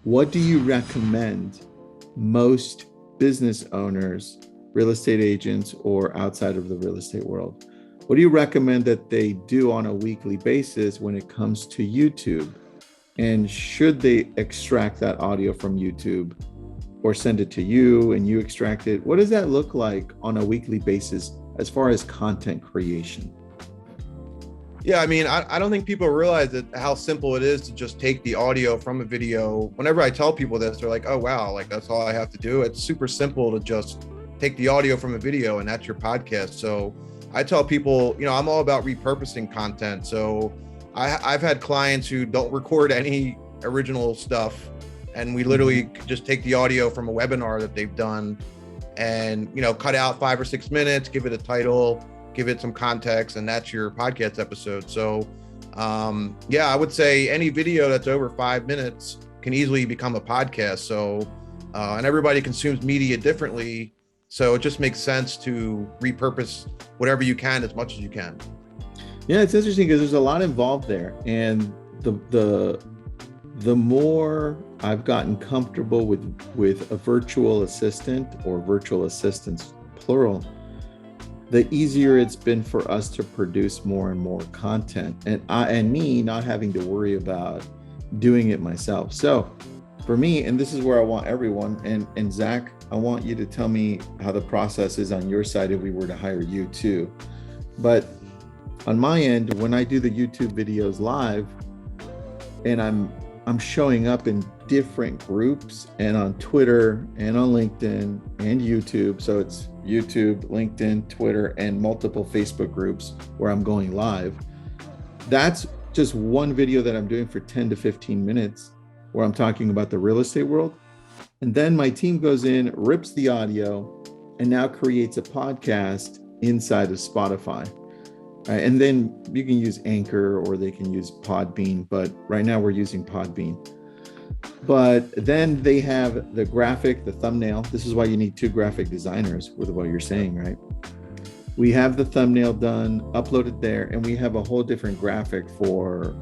what do you recommend most business owners, real estate agents, or outside of the real estate world? What do you recommend that they do on a weekly basis when it comes to YouTube? And should they extract that audio from YouTube or send it to you and you extract it? What does that look like on a weekly basis as far as content creation? Yeah, I mean, I don't think people realize how simple it is to just take the audio from a video. Whenever I tell people this, they're like, oh, wow, like that's all I have to do. It's super simple to just take the audio from a video and that's your podcast. So I tell people, I'm all about repurposing content. So I've had clients who don't record any original stuff, and we literally just take the audio from a webinar that they've done and, cut out 5 or 6 minutes, give it a title, give it some context, and that's your podcast episode. So yeah, I would say any video that's over 5 minutes can easily become a podcast. So and everybody consumes media differently. So it just makes sense to repurpose whatever you can as much as you can. Yeah, it's interesting because there's a lot involved there. And the more I've gotten comfortable with a virtual assistant or virtual assistants, plural, the easier it's been for us to produce more and more content, and me not having to worry about doing it myself. So for me, and this is where I want everyone, and Zac, I want you to tell me how the process is on your side if we were to hire you too. But on my end, when I do the YouTube videos live, and I'm showing up in different groups and on Twitter and on LinkedIn and YouTube. So it's YouTube, LinkedIn, Twitter, and multiple Facebook groups where I'm going live. That's just one video that I'm doing for 10 to 15 minutes where I'm talking about the real estate world. And then my team goes in, rips the audio, and now creates a podcast inside of Spotify. And then you can use Anchor or they can use Podbean, but right now we're using Podbean. But then they have the graphic, the thumbnail. This is why you need 2 graphic designers with what you're saying, right? We have the thumbnail done, uploaded there, and we have a whole different graphic for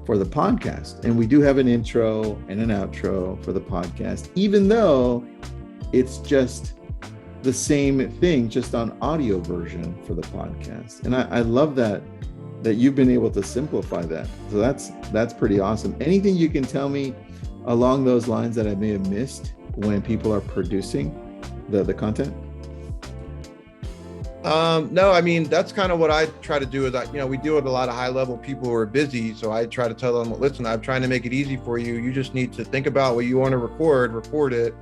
the podcast. And we do have an intro and an outro for the podcast, even though it's just the same thing, just on audio version for the podcast. And I love that you've been able to simplify that. So that's pretty awesome. Anything you can tell me along those lines that I may have missed when people are producing the content? No, I mean, that's kind of what I try to do is we deal with a lot of high level people who are busy. So I try to tell them, listen, I'm trying to make it easy for you. You just need to think about what you want to record it,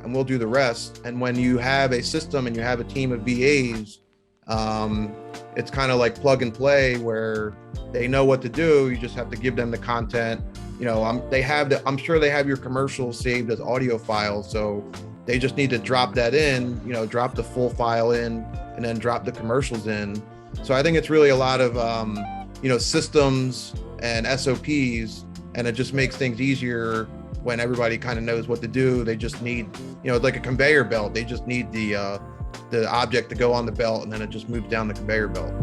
and we'll do the rest. And when you have a system and you have a team of VAs, it's kind of like plug and play where they know what to do. You just have to give them the content. I'm sure they have your commercials saved as audio files. So they just need to drop that in, drop the full file in, and then drop the commercials in. So I think it's really a lot of, systems and SOPs, and it just makes things easier when everybody kind of knows what to do. They just need, it's like a conveyor belt. They just need the object to go on the belt, and then it just moves down the conveyor belt.